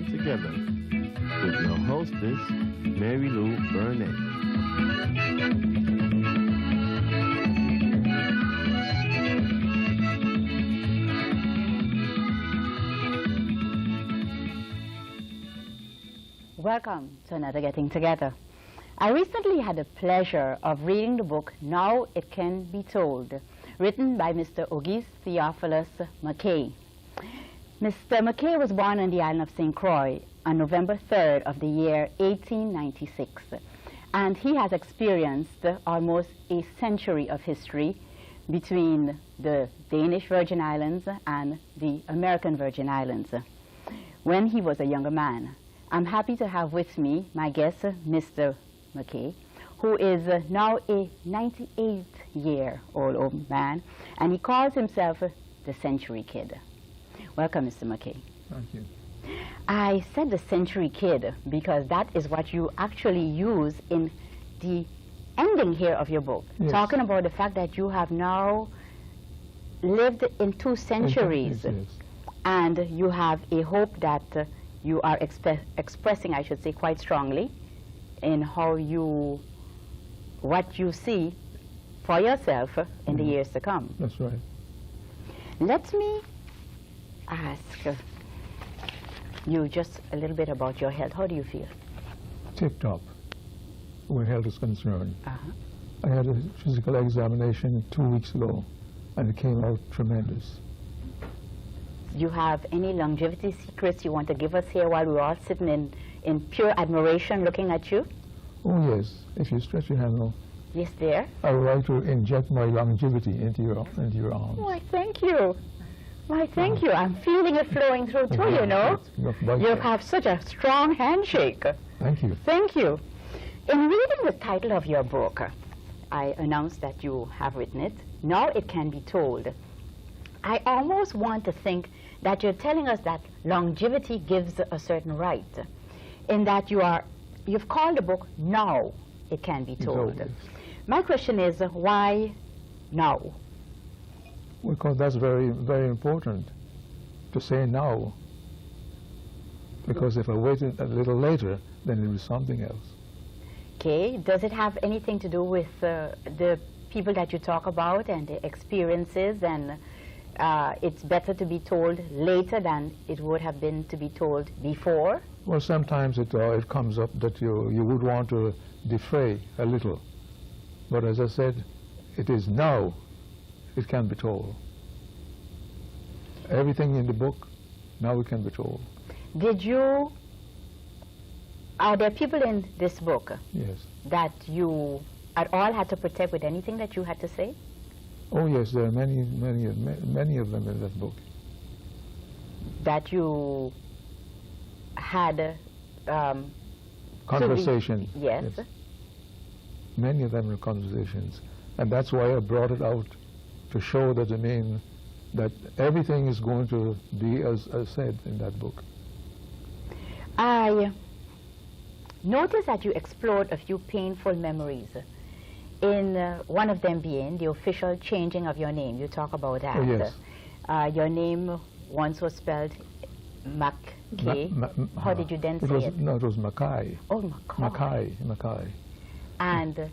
Getting Together with your hostess, Mary Lou Burnett. Welcome to another Getting Together. I recently had the pleasure of reading the book Now It Can Be Told, written by Mr. Ogese T McKay. Mr. McKay was born on the island of St. Croix on November 3rd of the year 1896, and he has experienced almost a century of history between the Danish Virgin Islands and the American Virgin Islands when he was a younger man. I'm happy to have with me my guest, Mr. McKay, who is now a 98-year-old old man, and he calls himself the Century Kid. Welcome, Mr. McKay. Thank you. I said the Century Kid because that is what you actually use in the ending here of your book, yes. Talking about the fact that you have now lived in 2 centuries, yes. And you have a hope that you are expressing, I should say, quite strongly in how what you see for yourself in the years to come. That's right. Let me ask you just a little bit about your health. How do you feel? Tip-top, where health is concerned. Uh-huh. I had a physical examination 2 weeks ago, and it came out tremendous. Do you have any longevity secrets you want to give us here while we're all sitting in pure admiration looking at you? Oh, yes. If you stretch your hand out. Yes, there. I would like to inject my longevity into your arms. Why, thank you. Why, thank you. I'm feeling it flowing through, too, you know. You have such a strong handshake. Thank you. Thank you. In reading the title of your book, I announced that you have written it, Now It Can Be Told. I almost want to think that you're telling us that longevity gives a certain right, in that you've called the book Now It Can Be Told. Yes. My question is, why now? Because that's very, very important to say now. Because if I waited a little later, then it was something else. Okay, does it have anything to do with the people that you talk about and the experiences, and it's better to be told later than it would have been to be told before? Well, sometimes it comes up that you would want to defray a little. But as I said, it is now it can be told. Everything in the book, now it can be told. Are there people in this book yes. that you at all had to protect with anything that you had to say? Oh yes, there are many of them in that book. That you had conversation. Yes. Many of them are conversations, and that's why I brought it out, to show that that everything is going to be as said in that book. I noticed that you explored a few painful memories. In one of them being the official changing of your name. You talk about that. Oh, yes. Your name once was spelled McKay. How did you then say it? No, it was McKay. Oh, McKay. McKay. And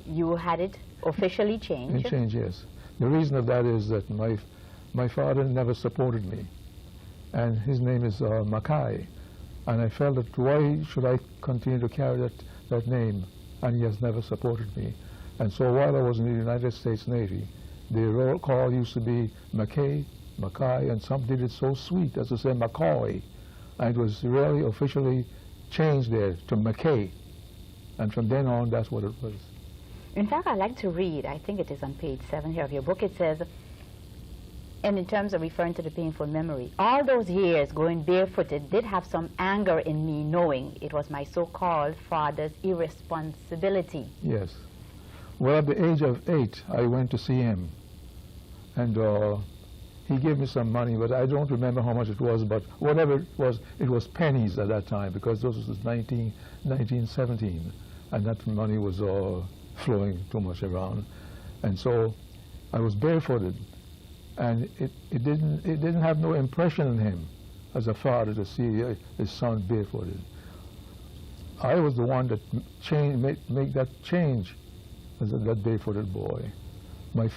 you had it officially changed? It changed, yes. The reason of that is that my father never supported me, and his name is McKay, and I felt that why should I continue to carry that name, and he has never supported me. And so while I was in the United States Navy, the roll call used to be McKay, McKay, and some did it so sweet as to say McCoy. And it was really officially changed there to McKay. And from then on, that's what it was. In fact, I like to read, I think it is on page 7 here of your book, it says, and in terms of referring to the painful memory, all those years going barefooted did have some anger in me, knowing it was my so-called father's irresponsibility. Yes. Well, at the age of 8, I went to see him, and he gave me some money, but I don't remember how much it was, but whatever it was pennies at that time, because this was 1917, and that money was flowing too much around. And so I was barefooted, and it didn't have no impression on him as a father to see his son barefooted. I was the one that make that change as that barefooted boy. My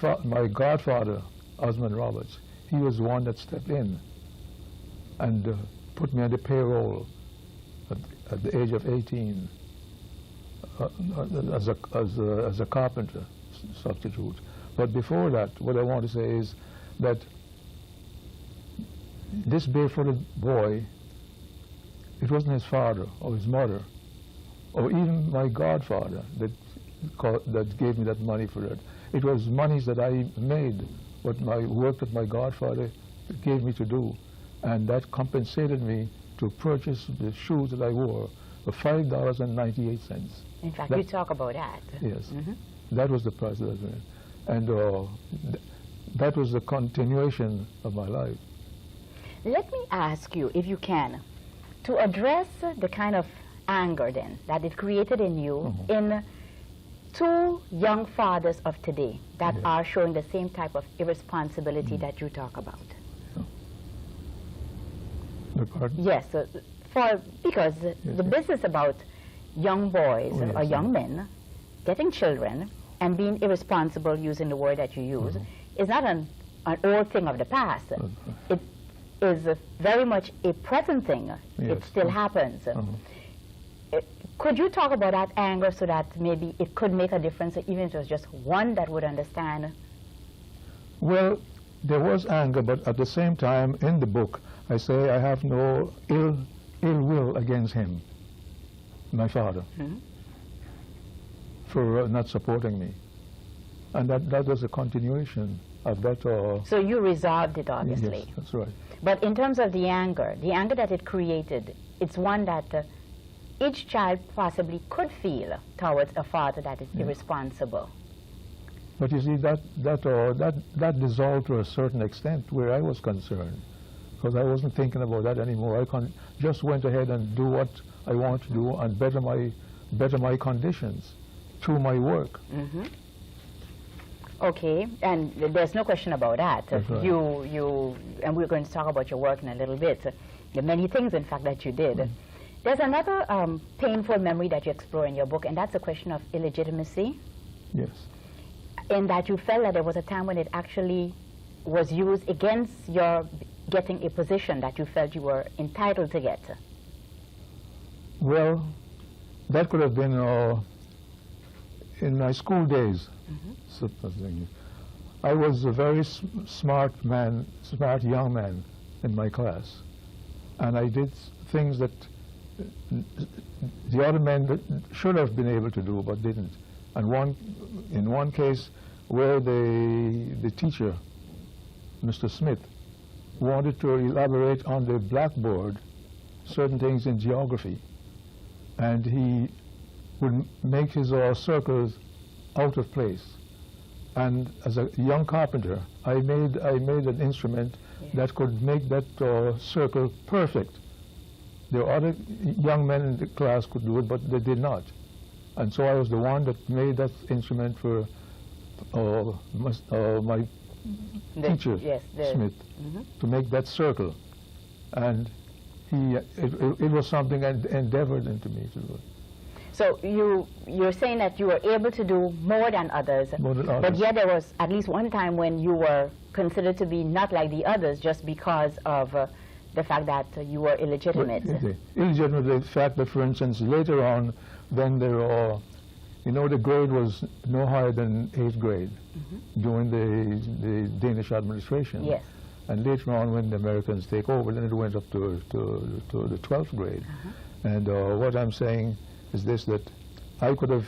godfather, Osmond Roberts, he was the one that stepped in and put me on the payroll at the age of 18 as a carpenter substitute. But before that, what I want to say is that this barefooted boy, it wasn't his father or his mother or even my godfather that gave me that money for it. It was monies that I made, work that my godfather gave me to do, and that compensated me to purchase the shoes that I wore for $5.98. In fact, you talk about that. Yes. That was the price that I paid. And that was the continuation of my life. Let me ask you, if you can, to address the kind of anger then that it created in you in two young fathers of today that are showing the same type of irresponsibility that you talk about. Yes, because the business about young boys or young men getting children and being irresponsible, using the word that you use, is not an old thing of the past. It is very much a present thing. It still happens. Could you talk about that anger so that maybe it could make a difference, even if it was just one that would understand? Well, there was anger, but at the same time, in the book, I say I have no ill will against him, my father, for not supporting me. And that was a continuation of that. So you resolved it, obviously. Yes, that's right. But in terms of the anger that it created, it's one that each child possibly could feel towards a father that is irresponsible. But you see, that dissolved to a certain extent where I was concerned, because I wasn't thinking about that anymore. I just went ahead and do what I want to do and better my conditions through my work. Okay, and there's no question about that. That's right. And we're going to talk about your work in a little bit. The many things, in fact, that you did. There's another painful memory that you explore in your book, and that's the question of illegitimacy. Yes. In that you felt that there was a time when it actually was used against your getting a position that you felt you were entitled to get. Well, that could have been in my school days. I was a very smart young man in my class, and I did things that the other men should have been able to do but didn't. And in one case where the teacher, Mr. Smith, wanted to elaborate on the blackboard certain things in geography, and he would make his circles out of place. And as a young carpenter, I made an instrument that could make that circle perfect. There were other young men in the class could do it, but they did not. And so I was the one that made that instrument for my teacher, Smith, to make that circle. And it was something I endeavored into me to do it. So you're saying that you were able to do more than others, but yet there was at least one time when you were considered to be not like the others just because of the fact that you were illegitimate. Illegitimate, the fact that, for instance, later on, then there are, the grade was no higher than 8th grade during the Danish administration. Yes. And later on, when the Americans take over, then it went up to the 12th grade. And what I'm saying is this, that I could have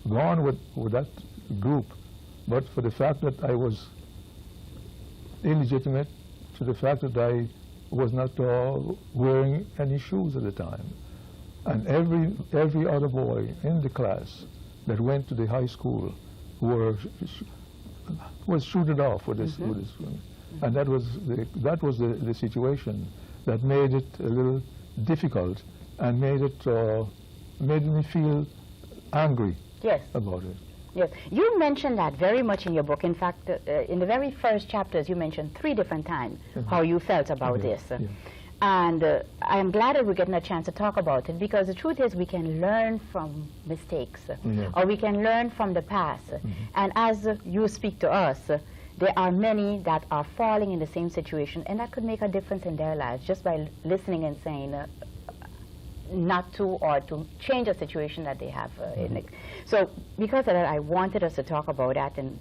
gone with that group, but for the fact that I was illegitimate, to the fact that I was not wearing any shoes at the time. And every other boy in the class that went to the high school was shooted off with this. And that was the situation that made it a little difficult and made me feel angry about it. Yes, you mentioned that very much in your book. In fact, in the very first chapters, you mentioned 3 different times how you felt about this. And I'm glad that we're getting a chance to talk about it, because the truth is we can learn from mistakes, or we can learn from the past. And as you speak to us, there are many that are falling in the same situation, and that could make a difference in their lives just by listening and saying not to, or to change a situation that they have in it. So because of that, I wanted us to talk about that and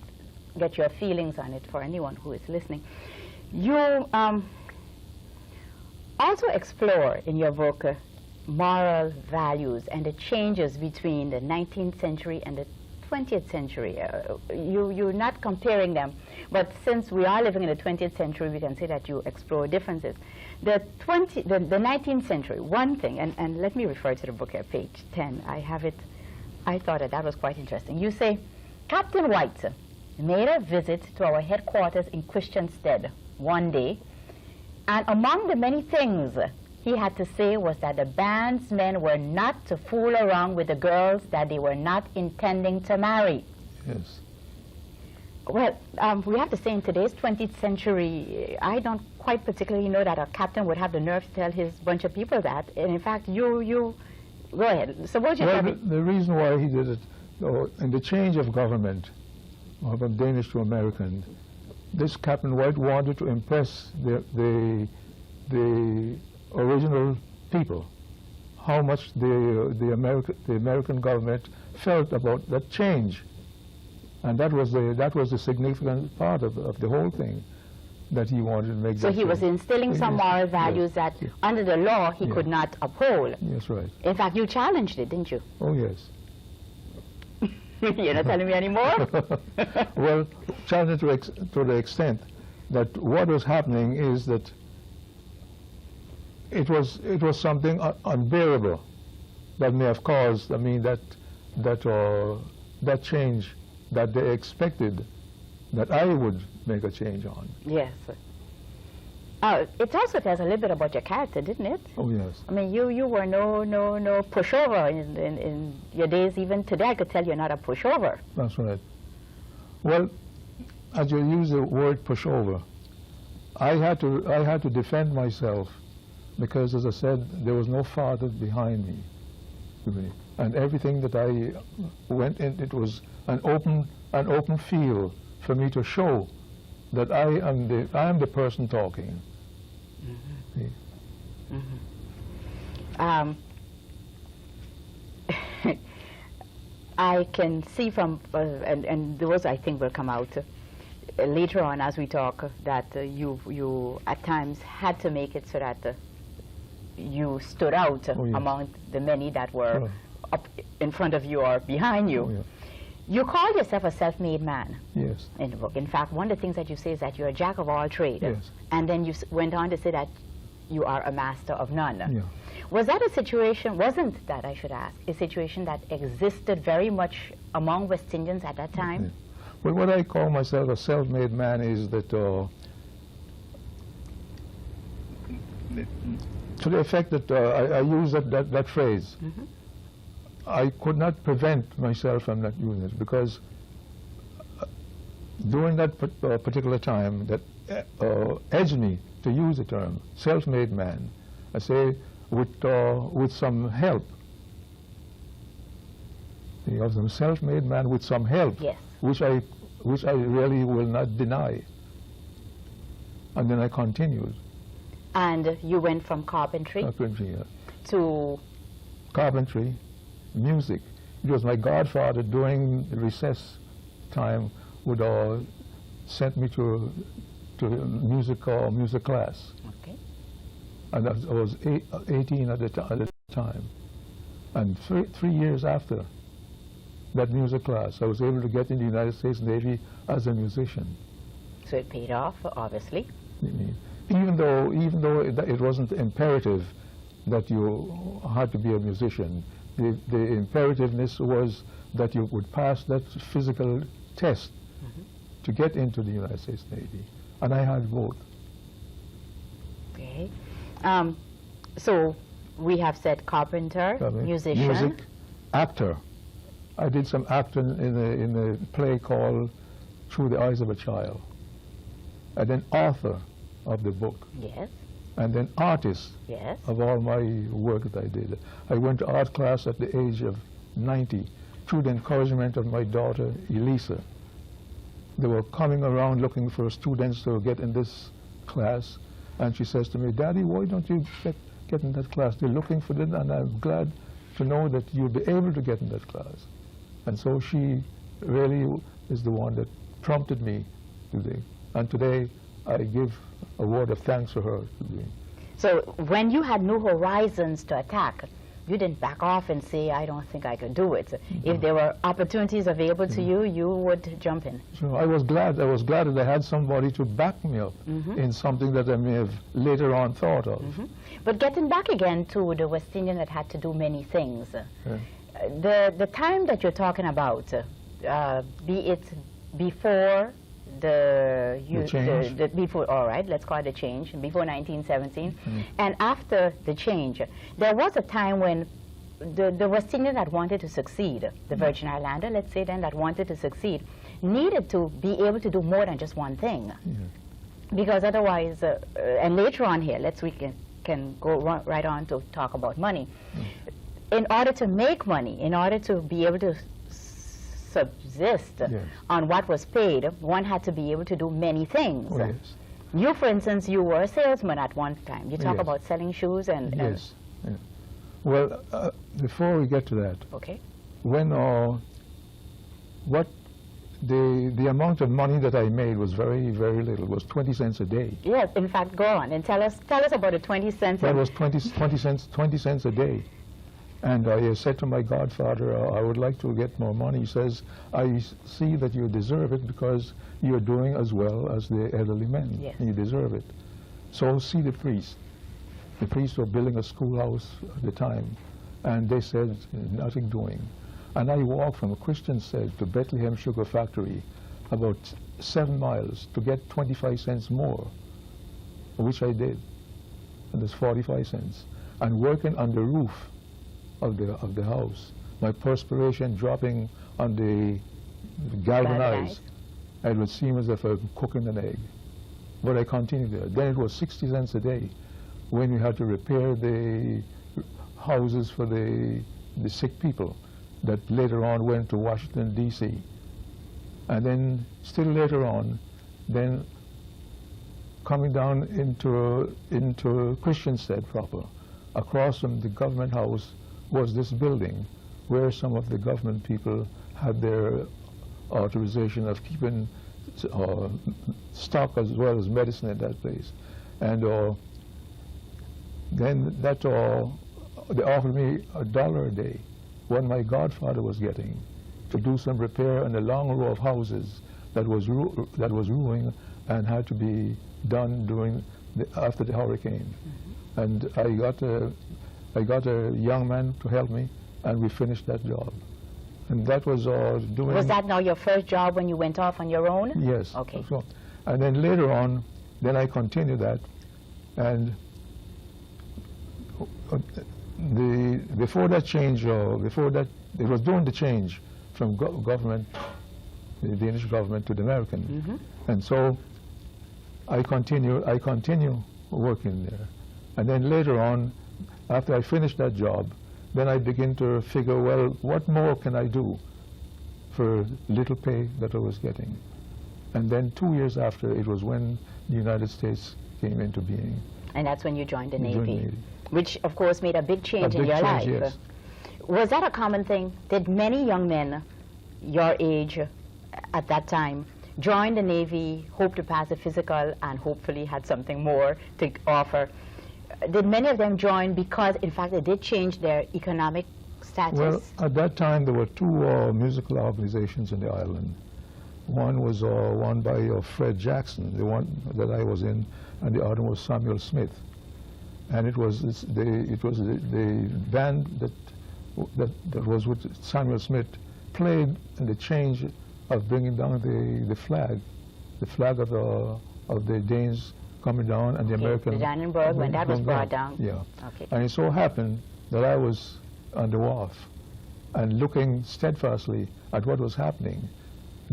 get your feelings on it for anyone who is listening. You also explore in your book moral values and the changes between the 19th century and the 20th century. You're not comparing them, but since we are living in the 20th century, we can say that you explore differences. The 19th century, one thing, and let me refer to the book here, page 10. I have it. I thought that was quite interesting. You say, Captain White made a visit to our headquarters in Christiansted one day, and among the many things he had to say was that the band's men were not to fool around with the girls that they were not intending to marry. Yes. Well, we have to say in today's 20th century, I don't quite particularly know that a captain would have the nerve to tell his bunch of people that. And in fact, you go ahead. Suppose you tell me. The reason why he did it, in the change of government, from Danish to American, this Captain White wanted to impress the original people, how much the American government felt about that change, and that was the significant part of the whole thing, that he wanted to make. So he was instilling some moral values that under the law he could not uphold. Yes, right. In fact, you challenged it, didn't you? Oh yes. You're not telling me anymore? Well, challenged to the extent that what was happening is that it was something unbearable that may have caused, I mean, that change that they expected that I would make a change on. Yes. It also tells a little bit about your character, didn't it? Oh yes. I mean, you were no pushover in your days. Even today, I could tell you're not a pushover. That's right. Well, as you use the word pushover, I had to defend myself, because, as I said, there was no father behind me, and everything that I went in, it was an open field for me to show that I am the person talking. I can see from, and those I think will come out later on as we talk, that you at times had to make it so that you stood out among the many that were up in front of you or behind you. You call yourself a self-made man. Yes. In the book. In fact, one of the things that you say is that you're a jack of all trades. Yes. And then you went on to say that you are a master of none. Yeah. Was that a situation, wasn't that, I should ask, a situation that existed very much among West Indians at that time? Yeah. Well, what I call myself a self-made man is that, to the effect that I use that phrase, I could not prevent myself from not using it, because during that particular time that edged me to use the term self-made man, I say with some help. You have some self-made man with some help, yes, which I really will not deny. And then I continued. And you went from carpentry to carpentry, music. It was my godfather during the recess time would sent me to music class. Okay. And I was 18 at the time. And 3 years after that music class, I was able to get in the United States Navy as a musician. So it paid off, obviously. Even though it wasn't imperative that you had to be a musician, the imperativeness was that you would pass that physical test to get into the United States Navy, and I had both. Okay. So we have said carpenter, musician. Music, actor. I did some acting in a play called Through the Eyes of a Child, and then author of the book. Yes. and then artist Yes. of all my work that I did. I went to art class at the age of 90 through the encouragement of my daughter, Elisa. They were coming around looking for students to get in this class, and she says to me, Daddy, why don't you get in that class? They're looking for it, and I'm glad to know that you'll be able to get in that class. And so she really is the one that prompted me today. And today I give a word of thanks for her today. So when you had new horizons to attack, you didn't back off and say, I don't think I could do it. If there were opportunities available to you, you would jump in. So I was glad that I had somebody to back me up in something that I may have later on thought of. But getting back again to the West Indian that had to do many things, the time that you're talking about, be it before before, all right, let's call it a change, before 1917, and after the change, there was a time when the West Indian that wanted to succeed, the Virgin Islander, let's say then, that wanted to succeed, needed to be able to do more than just one thing. Because otherwise, and later on here, we can go right on to talk about money. In order to make money, in order to be able to subsist on what was paid, one had to be able to do many things. You, for instance, you were a salesman at one time. You talk about selling shoes and... Yes. Well, before we get to that, when the amount of money that I made was very, very little. It was 20 cents a day. Yes, in fact, go on and tell us about the 20 cents. That was 20 cents a day. And I said to my godfather, I would like to get more money. He says, I see that you deserve it because you're doing as well as the elderly men. And you deserve it. So see the priest. The priests were building a schoolhouse at the time. And they said, nothing doing. And I walked from Christiansted to Bethlehem Sugar Factory, about 7 miles, to get 25 cents more, which I did. And there's 45 cents. And working on the roof of the house, my perspiration dropping on the galvanized, it would seem as if I was cooking an egg. But I continued there. Then it was 60 cents a day when we had to repair the houses for the sick people that later on went to Washington, D.C. And then still later on, then coming down into Christiansted proper, across from the government house was this building where some of the government people had their authorization of keeping stock as well as medicine at that place. And then they offered me $1 a day, what my godfather was getting, to do some repair on a long row of houses that was ruined and had to be done after the hurricane. And I got a young man to help me, and we finished that job. And that was doing... Was that now your first job when you went off on your own? Yes. Okay. So, and then later on, then I continued that, and before that change, before that, it was during the change from government, the Danish government to the American, and so I continue working there, and then later on, after I finished that job, then I begin to figure, well, what more can I do for little pay that I was getting? And then 2 years after, it was when the United States came into being. And that's when you joined the Navy, which of course made a big change in your life. Yes. Was that a common thing? Did many young men your age at that time join the Navy, hope to pass a physical, and hopefully had something more to offer? Did many of them join because, in fact, they did change their economic status? Well, at that time, there were two musical organizations in the island. One was one by Fred Jackson, the one that I was in, and the other was Samuel Smith. And it was the band that was with Samuel Smith played in the change of bringing down the flag of the Danes coming down, and the American... The Dannenberg, when that was brought down. Yeah. Okay. And it so happened that I was on the wharf and looking steadfastly at what was happening.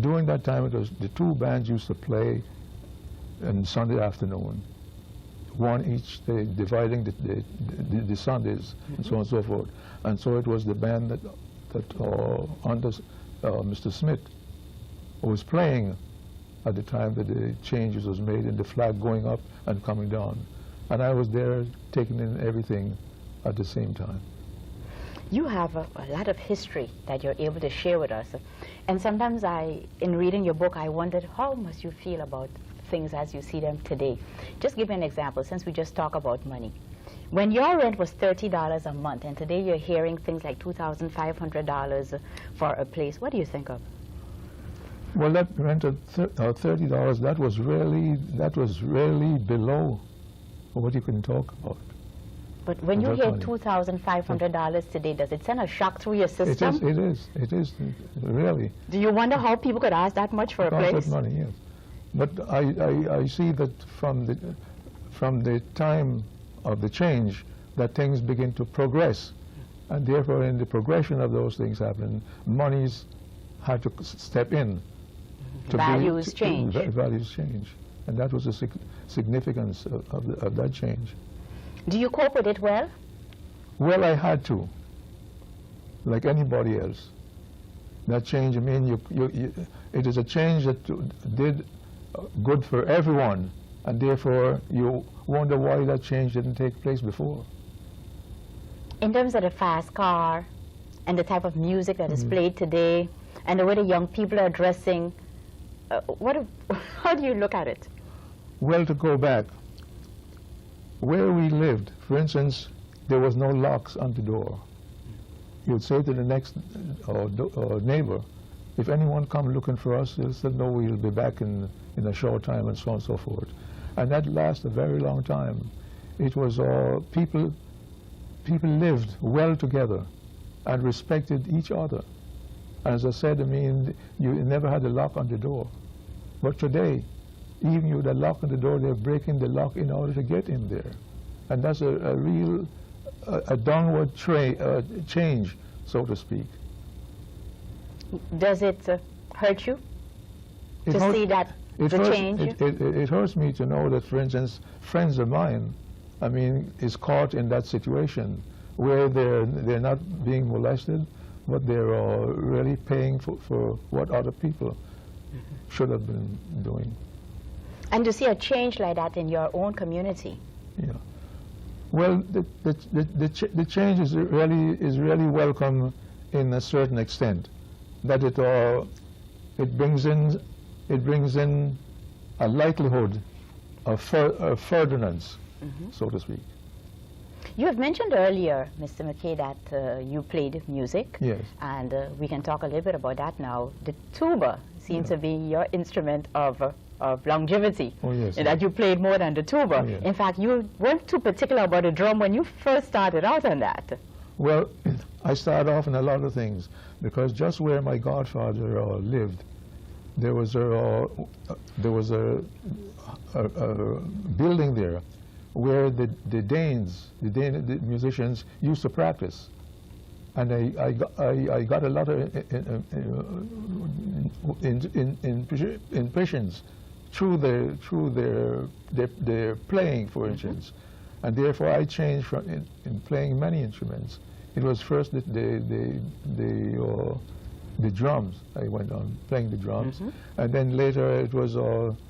During that time, it was the two bands used to play on Sunday afternoon. one each day, dividing the Sundays, and so on and so forth. And so it was the band that under Mr. Smith was playing at the time that the changes was made in the flag going up and coming down. And I was there taking in everything at the same time. You have a lot of history that you're able to share with us. And sometimes in reading your book, I wondered, how must you feel about things as you see them today? Just give me an example, since we just talk about money. When your rent was $30 a month, and today you're hearing things like $2,500 for a place, what do you think of? Well, that rent of $30, that was really below what you can talk about. But when you hear $2,500 today, does it send a shock through your system? It is, really. Do you wonder how people could ask that much for a place? That money, yes. But I see that from the time of the change, that things begin to progress. And therefore, in the progression of those things happening, monies had to step in. Values change. Values change. And that was the significance of that change. Do you cope with it well? Well, I had to, like anybody else. That change, I mean, it is a change that did good for everyone, and therefore you wonder why that change didn't take place before. In terms of the fast car and the type of music that is played today and the way the young people are dressing, how do you look at it? Well, to go back, where we lived, for instance, there was no locks on the door. You'd say to the next neighbor, if anyone come looking for us, they'll say, no, we'll be back in a short time, and so on and so forth. And that lasted a very long time. It was people lived well together and respected each other. As I said, I mean, you never had a lock on the door. But today, even with a lock on the door, they're breaking the lock in order to get in there. And that's a real downward change, so to speak. Does it hurt you to see that change? It hurts me to know that, for instance, friends of mine, I mean, is caught in that situation where they're not being molested, but they're really paying for what other people should have been doing. And to see a change like that in your own community? Yeah. Well, the change is really welcome in a certain extent. That it brings in a likelihood of furtherance, so to speak. You have mentioned earlier, Mr. McKay, that you played music. Yes. And we can talk a little bit about that now. The tuba seems to be your instrument of longevity. Oh, yes. And that you played more than the tuba. Oh, yes. In fact, you weren't too particular about the drum when you first started out on that. Well, I started off in a lot of things, because just where my godfather lived, there was a building there where the Danes, the musicians, used to practice, and I got a lot of impressions through their playing, for instance, and therefore I changed from in playing many instruments. It was first the drums. I went on playing the drums, and then later it was.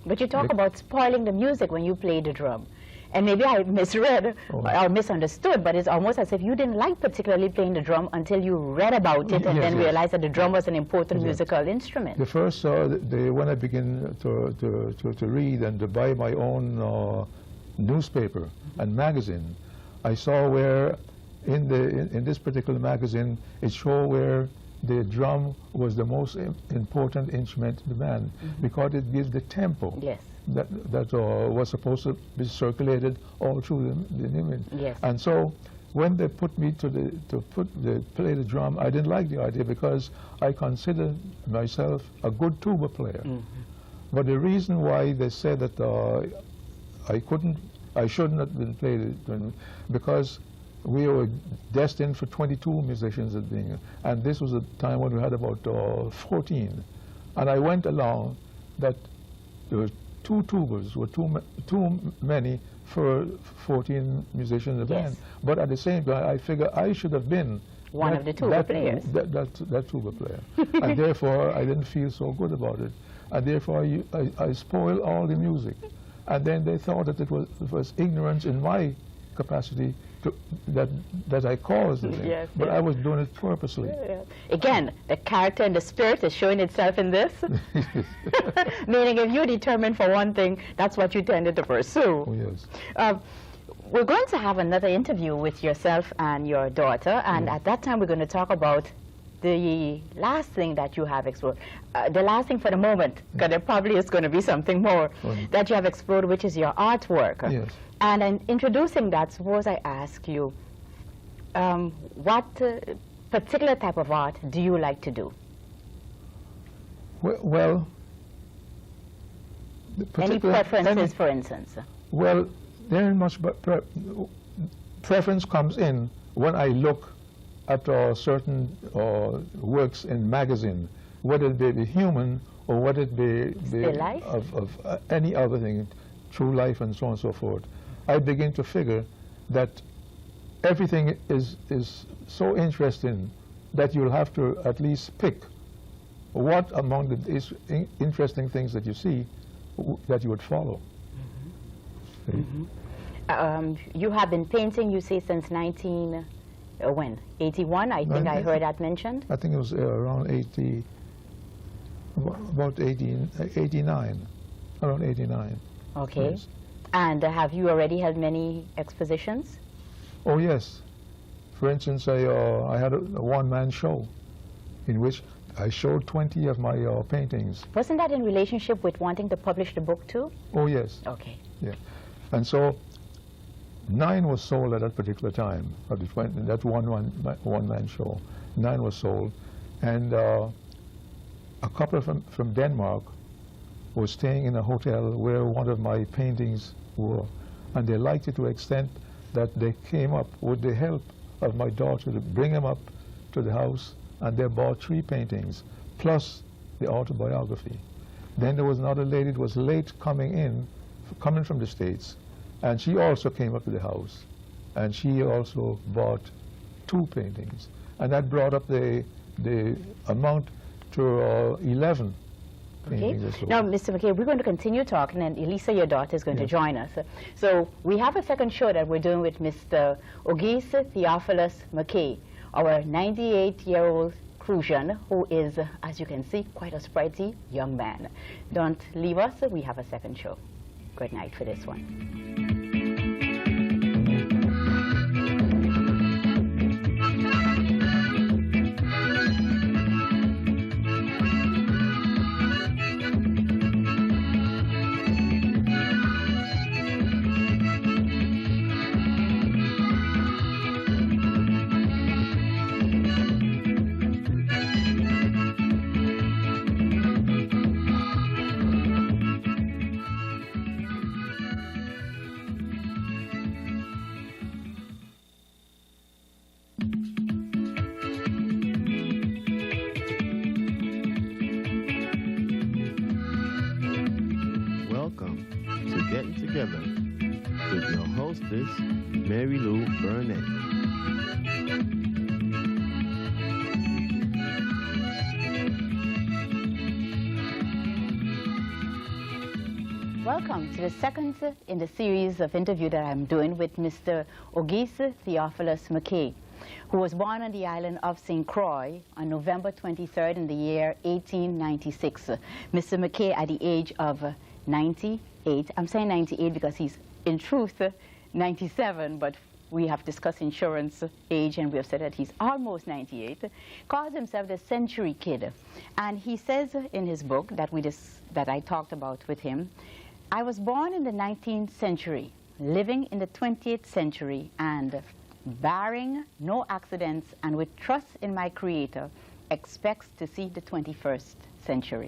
But you talk about spoiling the music when you played the drum. And maybe I misread or misunderstood, but it's almost as if you didn't like particularly playing the drum until you read about it and then realized that the drum was an important musical instrument. The first, when I began to read and to buy my own newspaper and magazine, I saw where in this particular magazine it showed where the drum was the most important instrument in the band, because it gives the tempo. Yes. That was supposed to be circulated all through the image. Yes. And so when they put me to play the drum, I didn't like the idea, because I considered myself a good tuba player. But the reason why they said that I shouldn't have been played, because we were destined for 22 musicians at being, and this was a time when we had about 14. And I went along that there were 2 tubas were too many for 14 musicians in the band. But at the same time, I figure I should have been one of the tuba players. That tuba player. And therefore, I didn't feel so good about it. And therefore, I spoiled all the music. And then they thought that it was ignorance in my capacity that I caused the thing. Yes, but I was doing it purposely. Again, the character and the spirit is showing itself in this. Meaning if you're determined for one thing, that's what you tended to pursue. Oh, yes. We're going to have another interview with yourself and your daughter, and at that time we're going to talk about the last thing that you have explored. The last thing for the moment, because there probably is going to be something more that you have explored, which is your artwork. Yes. And in introducing that, suppose I ask you, what particular type of art do you like to do? Well, any preferences, for instance? Well, very much preference comes in when I look at certain works in magazine, whether it be human or whether it be of any other thing, true life and so on and so forth. I begin to figure that everything is so interesting that you'll have to at least pick what among the interesting things that you see that you would follow. You have been painting, you say, since 81, I think I heard that mentioned? I think it was around 89, around 89. Okay. Yes. And have you already held many expositions? Oh, yes. For instance, I had a one-man show in which I showed 20 of my paintings. Wasn't that in relationship with wanting to publish the book too? Oh, yes. Okay. Yeah. And so 9 was sold at that particular time, of that one-man show. 9 was sold. And a couple from Denmark was staying in a hotel where one of my paintings were. And they liked it to the extent that they came up with the help of my daughter to bring them up to the house, and they bought 3 paintings, plus the autobiography. Then there was another lady that was late coming from the States, and she also came up to the house, and she also bought 2 paintings. And that brought up the amount to 11 paintings or so. Now, Mr. McKay, we're going to continue talking, and Elisa, your daughter, is going to join us. So we have a second show that we're doing with Mr. Ogese Theophilus McKay, our 98-year-old Crucian, who is, as you can see, quite a sprightly young man. Don't leave us. We have a second show. Good night for this one. Getting Together with your hostess, Mary Lou Burnett. Welcome to the second in the series of interview that I'm doing with Mr. Ogese Theophilus McKay, who was born on the island of St. Croix on November 23rd in the year 1896. Mr. McKay, at the age of 98, I'm saying 98 because he's in truth 97, but we have discussed insurance age and we have said that he's almost 98, calls himself the Century Kid. And he says in his book that I talked about with him, I was born in the 19th century, living in the 20th century, and barring no accidents and with trust in my Creator, expects to see the 21st century.